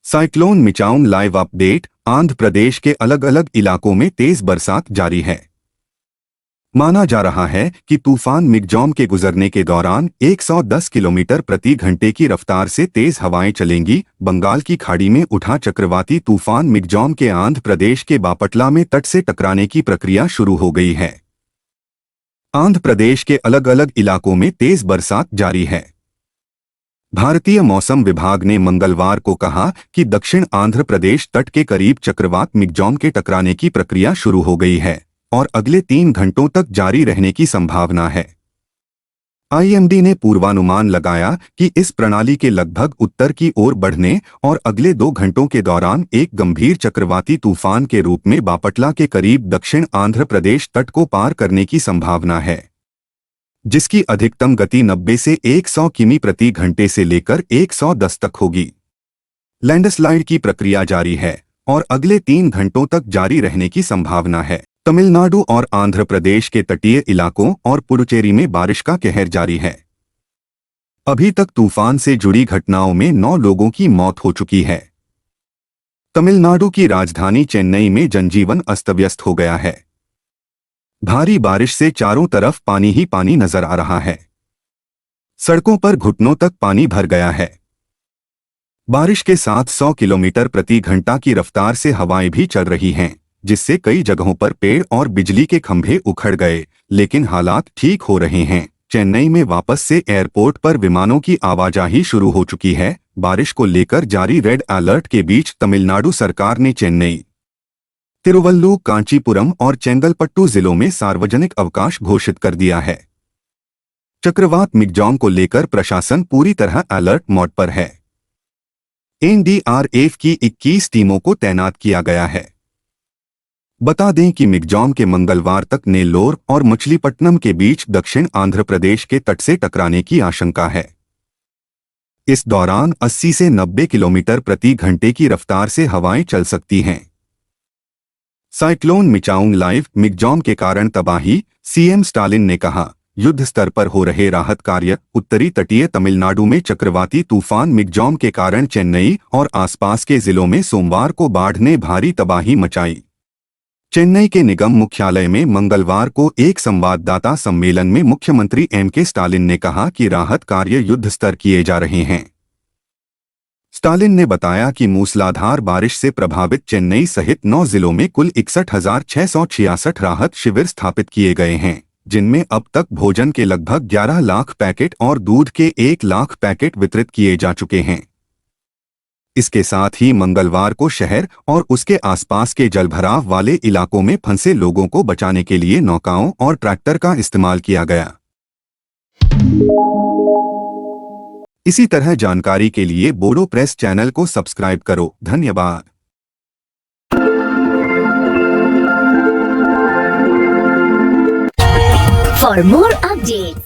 Cyclone Michaung live update. Andhra Pradesh के अलग अलग इलाकों में तेज बरसात जारी है। माना जा रहा है कि तूफान मिगजॉम के गुजरने के दौरान 110 किलोमीटर प्रति घंटे की रफ्तार से तेज हवाएं चलेंगी। बंगाल की खाड़ी में उठा चक्रवाती तूफान मिगजॉम के आंध्र प्रदेश के बापटला में तट से टकराने की प्रक्रिया शुरू हो गई है। आंध्र प्रदेश के अलग अलग इलाकों में तेज बरसात जारी है। भारतीय मौसम विभाग ने मंगलवार को कहा कि दक्षिण आंध्र प्रदेश तट के करीब चक्रवात मिगजॉम के टकराने की प्रक्रिया शुरू हो गई है और अगले 3 घंटों तक जारी रहने की संभावना है। आईएमडी ने पूर्वानुमान लगाया कि इस प्रणाली के लगभग उत्तर की ओर बढ़ने और अगले 2 घंटों के दौरान एक गंभीर चक्रवाती तूफान के रूप में बापटला के करीब दक्षिण आंध्र प्रदेश तट को पार करने की संभावना है, जिसकी अधिकतम गति 90 से 100 किमी प्रति घंटे से लेकर 110 तक होगी। लैंडस्लाइड की प्रक्रिया जारी है और अगले 3 घंटों तक जारी रहने की संभावना है। तमिलनाडु और आंध्र प्रदेश के तटीय इलाकों और पुडुचेरी में बारिश का कहर जारी है। अभी तक तूफान से जुड़ी घटनाओं में 9 लोगों की मौत हो चुकी है। तमिलनाडु की राजधानी चेन्नई में जनजीवन अस्त-व्यस्त हो गया है। भारी बारिश से चारों तरफ पानी ही पानी नजर आ रहा है। सड़कों पर घुटनों तक पानी भर गया है। बारिश के साथ 100 किलोमीटर प्रति घंटा की रफ्तार से हवाएं भी चल रही हैं, जिससे कई जगहों पर पेड़ और बिजली के खंभे उखड़ गए, लेकिन हालात ठीक हो रहे हैं। चेन्नई में वापस से एयरपोर्ट पर विमानों की आवाजाही शुरू हो चुकी है। बारिश को लेकर जारी रेड अलर्ट के बीच तमिलनाडु सरकार ने चेन्नई, तिरुवल्लुर, कांचीपुरम और चेंगलपट्टू जिलों में सार्वजनिक अवकाश घोषित कर दिया है। चक्रवात मिगजॉम को लेकर प्रशासन पूरी तरह अलर्ट मोड पर है। एनडीआरएफ की 21 टीमों को तैनात किया गया है। बता दें कि मिगजॉम के मंगलवार तक नेल्लोर और मछलीपट्टनम के बीच दक्षिण आंध्र प्रदेश के तट से टकराने की आशंका है। इस दौरान 80 से 90 किलोमीटर प्रति घंटे की रफ्तार से हवाएं चल सकती हैं। साइक्लोन मिचाउंग लाइव मिगजॉम के कारण तबाही। सीएम स्टालिन ने कहा, युद्ध स्तर पर हो रहे राहत कार्य। उत्तरी तटीय तमिलनाडु में चक्रवाती तूफान मिगजॉम के कारण चेन्नई और आसपास के जिलों में सोमवार को बाढ़ ने भारी तबाही मचाई। चेन्नई के निगम मुख्यालय में मंगलवार को एक संवाददाता सम्मेलन में मुख्यमंत्री एमके स्टालिन ने कहा कि राहत कार्य युद्ध स्तर किए जा रहे हैं। स्टालिन ने बताया कि मूसलाधार बारिश से प्रभावित चेन्नई सहित 9 जिलों में कुल 61,666 राहत शिविर स्थापित किए गए हैं, जिनमें अब तक भोजन के लगभग 11 लाख पैकेट और दूध के 1 लाख पैकेट वितरित किए जा चुके हैं। इसके साथ ही मंगलवार को शहर और उसके आसपास के जलभराव वाले इलाकों में फंसे लोगों को बचाने के लिए नौकाओं और ट्रैक्टर का इस्तेमाल किया गया। इसी तरह जानकारी के लिए बोडो प्रेस चैनल को सब्सक्राइब करो। धन्यवाद। For more updates